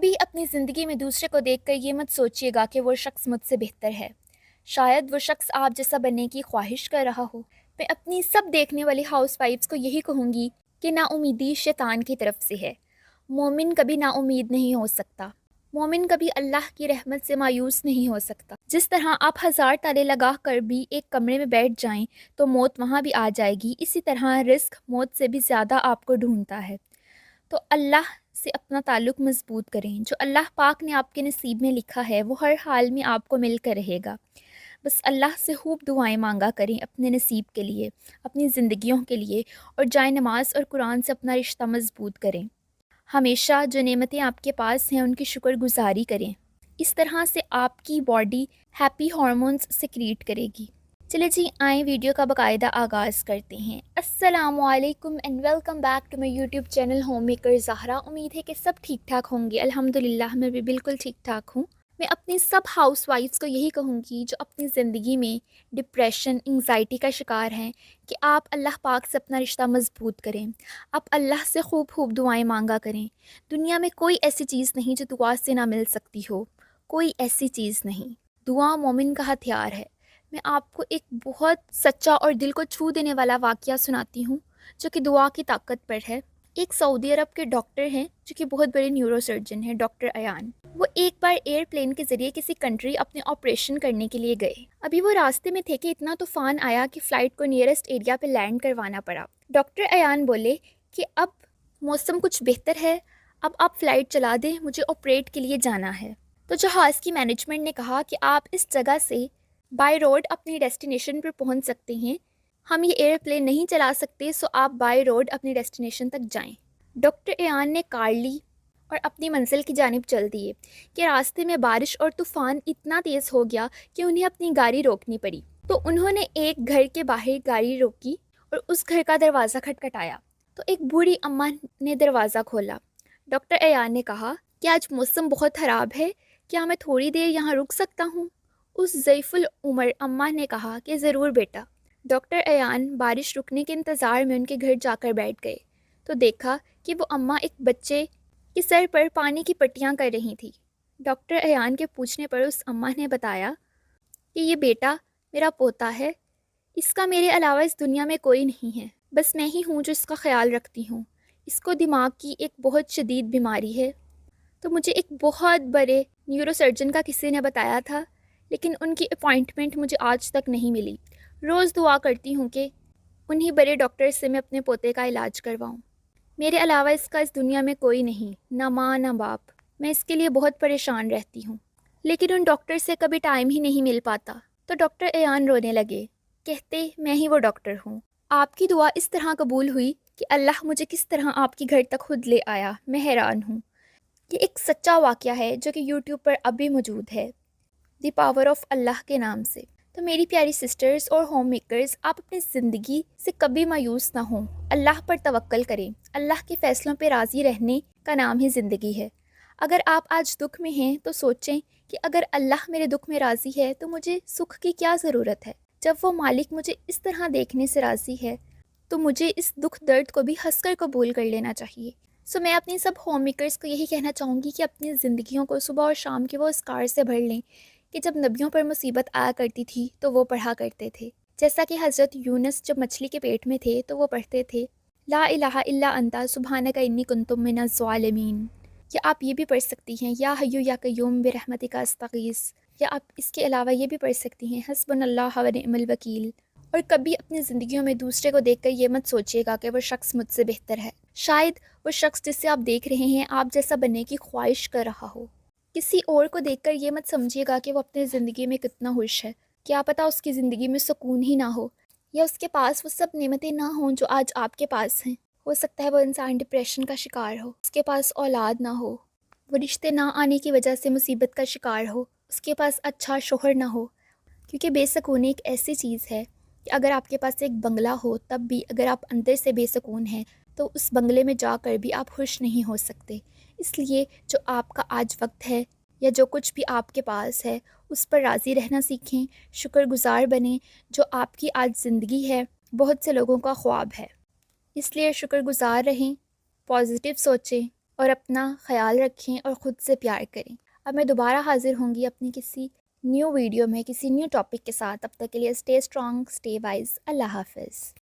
کبھی اپنی زندگی میں دوسرے کو دیکھ کر یہ مت سوچیے گا کہ وہ شخص مجھ سے بہتر ہے۔ شاید وہ شخص آپ جیسا بننے کی خواہش کر رہا ہو۔ میں اپنی سب دیکھنے والی ہاؤس وائفس کو یہی کہوں گی کہ نا امیدی شیطان کی طرف سے ہے۔ مومن کبھی نا امید نہیں ہو سکتا۔ مومن کبھی اللہ کی رحمت سے مایوس نہیں ہو سکتا۔ جس طرح آپ 1000 تالے لگا کر بھی ایک کمرے میں بیٹھ جائیں تو موت وہاں بھی آ جائے گی، اسی طرح رزق موت سے بھی زیادہ آپ کو ڈھونڈتا ہے۔ تو اللہ سے اپنا تعلق مضبوط کریں۔ جو اللہ پاک نے آپ کے نصیب میں لکھا ہے وہ ہر حال میں آپ کو مل کر رہے گا۔ بس اللہ سے خوب دعائیں مانگا کریں اپنے نصیب کے لیے، اپنی زندگیوں کے لیے، اور جائے نماز اور قرآن سے اپنا رشتہ مضبوط کریں۔ ہمیشہ جو نعمتیں آپ کے پاس ہیں ان کی شکر گزاری کریں۔ اس طرح سے آپ کی باڈی ہیپی ہارمونز سیکریٹ کرے گی۔ چلے جی آئیں ویڈیو کا باقاعدہ آغاز کرتے ہیں۔ السلام علیکم and welcome back to my YouTube channel homemaker Zahra. امید ہے کہ سب ٹھیک ٹھاک ہوں گے۔ الحمدللہ میں بھی بالکل ٹھیک ٹھاک ہوں۔ میں اپنی سب ہاؤس وائفس کو یہی کہوں گی جو اپنی زندگی میں ڈپریشن، انگزائٹی کا شکار ہیں، کہ آپ اللہ پاک سے اپنا رشتہ مضبوط کریں۔ آپ اللہ سے خوب خوب دعائیں مانگا کریں۔ دنیا میں کوئی ایسی چیز نہیں جو دعا سے نہ مل سکتی ہو، کوئی ایسی چیز نہیں۔ دعا مومن کا ہتھیار ہے۔ میں آپ کو ایک بہت سچا اور دل کو چھو دینے والا واقعہ سناتی ہوں جو کہ دعا کی طاقت پر ہے۔ ایک سعودی عرب کے ڈاکٹر ہیں جو کہ بہت بڑے نیورو سرجن ہیں، ڈاکٹر ایان۔ وہ ایک بار ایئر پلین کے ذریعے کسی کنٹری اپنے آپریشن کرنے کے لیے گئے۔ ابھی وہ راستے میں تھے کہ اتنا طوفان آیا کہ فلائٹ کو نیئرسٹ ایریا پہ لینڈ کروانا پڑا۔ ڈاکٹر ایان بولے کہ اب موسم کچھ بہتر ہے، اب آپ فلائٹ چلا دیں، مجھے آپریٹ کے لیے جانا ہے۔ تو جہاز کی مینجمنٹ نے کہا کہ آپ اس جگہ سے بائی روڈ اپنی ڈیسٹینیشن پر پہنچ سکتے ہیں، ہم یہ ایئر پلین نہیں چلا سکتے، سو آپ بائی روڈ اپنی ڈیسٹینیشن تک جائیں۔ ڈاکٹر ایان نے کار لی اور اپنی منزل کی جانب چل دیے کہ راستے میں بارش اور طوفان اتنا تیز ہو گیا کہ انہیں اپنی گاڑی روکنی پڑی۔ تو انہوں نے ایک گھر کے باہر گاڑی روکی اور اس گھر کا دروازہ کھٹکھٹایا تو ایک بوڑھی اماں نے دروازہ کھولا۔ ڈاکٹر ایان نے کہا کہ آج موسم بہت خراب ہے، کیا میں تھوڑی دیر یہاں رک سکتا ہوں؟ اس ضعیف العمر اماں نے کہا کہ ضرور بیٹا۔ ڈاکٹر ایان بارش رکنے کے انتظار میں ان کے گھر جا کر بیٹھ گئے تو دیکھا کہ وہ اماں ایک بچے کے سر پر پانی کی پٹیاں کر رہی تھی۔ ڈاکٹر ایان کے پوچھنے پر اس اماں نے بتایا کہ یہ بیٹا میرا پوتا ہے، اس کا میرے علاوہ اس دنیا میں کوئی نہیں ہے، بس میں ہی ہوں جو اس کا خیال رکھتی ہوں۔ اس کو دماغ کی ایک بہت شدید بیماری ہے۔ تو مجھے ایک بہت بڑے نیورو سرجن کا کسی نے بتایا تھا، لیکن ان کی اپائنٹمنٹ مجھے آج تک نہیں ملی۔ روز دعا کرتی ہوں کہ انہی بڑے ڈاکٹر سے میں اپنے پوتے کا علاج کرواؤں۔ میرے علاوہ اس کا اس دنیا میں کوئی نہیں، نہ ماں نہ باپ۔ میں اس کے لیے بہت پریشان رہتی ہوں، لیکن ان ڈاکٹر سے کبھی ٹائم ہی نہیں مل پاتا۔ تو ڈاکٹر ایان رونے لگے، کہتے میں ہی وہ ڈاکٹر ہوں۔ آپ کی دعا اس طرح قبول ہوئی کہ اللہ مجھے کس طرح آپ کی گھر تک خود لے آیا، میں حیران ہوں۔ یہ ایک سچا واقعہ ہے جو کہ یوٹیوب پر اب بھی موجود ہے، دی پاور آف اللہ کے نام سے۔ تو میری پیاری سسٹرز اور ہوم میکرز، آپ اپنی زندگی سے کبھی مایوس نہ ہوں، اللہ پر توکل کریں۔ اللہ کے فیصلوں پہ راضی رہنے کا نام ہی زندگی ہے۔ اگر آپ آج دکھ میں ہیں تو سوچیں کہ اگر اللہ میرے دکھ میں راضی ہے تو مجھے سکھ کی کیا ضرورت ہے۔ جب وہ مالک مجھے اس طرح دیکھنے سے راضی ہے تو مجھے اس دکھ درد کو بھی ہنس کر قبول کر لینا چاہیے۔ سو میں اپنی سب ہوم میکرز کو یہی کہنا چاہوں گی کہ اپنی زندگیوں کو صبح اور شام کے وہ اسکار سے بھر لیں کہ جب نبیوں پر مصیبت آیا کرتی تھی تو وہ پڑھا کرتے تھے۔ جیسا کہ حضرت یونس جب مچھلی کے پیٹ میں تھے تو وہ پڑھتے تھے لا الہ الا انت سبحانک انی کنت من الظالمین۔ یا آپ یہ بھی پڑھ سکتی ہیں یا حیو یا قیوم برحمتک استغیث، یا آپ اس کے علاوہ یہ بھی پڑھ سکتی ہیں حسبنا اللہ و نعم الوکیل۔ اور کبھی اپنی زندگیوں میں دوسرے کو دیکھ کر یہ مت سوچیے گا کہ وہ شخص مجھ سے بہتر ہے۔ شاید وہ شخص جسے آپ دیکھ رہے ہیں آپ جیسا بننے کی خواہش کر رہا ہو۔ کسی اور کو دیکھ کر یہ مت سمجھیے گا کہ وہ اپنے زندگی میں کتنا خوش ہے۔ کیا پتہ اس کی زندگی میں سکون ہی نہ ہو، یا اس کے پاس وہ سب نعمتیں نہ ہوں جو آج آپ کے پاس ہیں۔ ہو سکتا ہے وہ انسان ڈپریشن کا شکار ہو، اس کے پاس اولاد نہ ہو، وہ رشتے نہ آنے کی وجہ سے مصیبت کا شکار ہو، اس کے پاس اچھا شوہر نہ ہو۔ کیونکہ بے سکونی ایک ایسی چیز ہے کہ اگر آپ کے پاس ایک بنگلہ ہو تب بھی اگر آپ اندر سے بے سکون ہیں تو اس بنگلے میں جا کر بھی آپ خوش نہیں ہو سکتے۔ اس لیے جو آپ کا آج وقت ہے یا جو کچھ بھی آپ کے پاس ہے اس پر راضی رہنا سیکھیں، شکر گزار بنیں۔ جو آپ کی آج زندگی ہے بہت سے لوگوں کا خواب ہے، اس لیے شکر گزار رہیں، پازیٹیو سوچیں، اور اپنا خیال رکھیں اور خود سے پیار کریں۔ اب میں دوبارہ حاضر ہوں گی اپنی کسی نیو ویڈیو میں، کسی نیو ٹاپک کے ساتھ۔ تب تک کے لیے اسٹے اسٹرانگ، اسٹے وائز، اللہ حافظ۔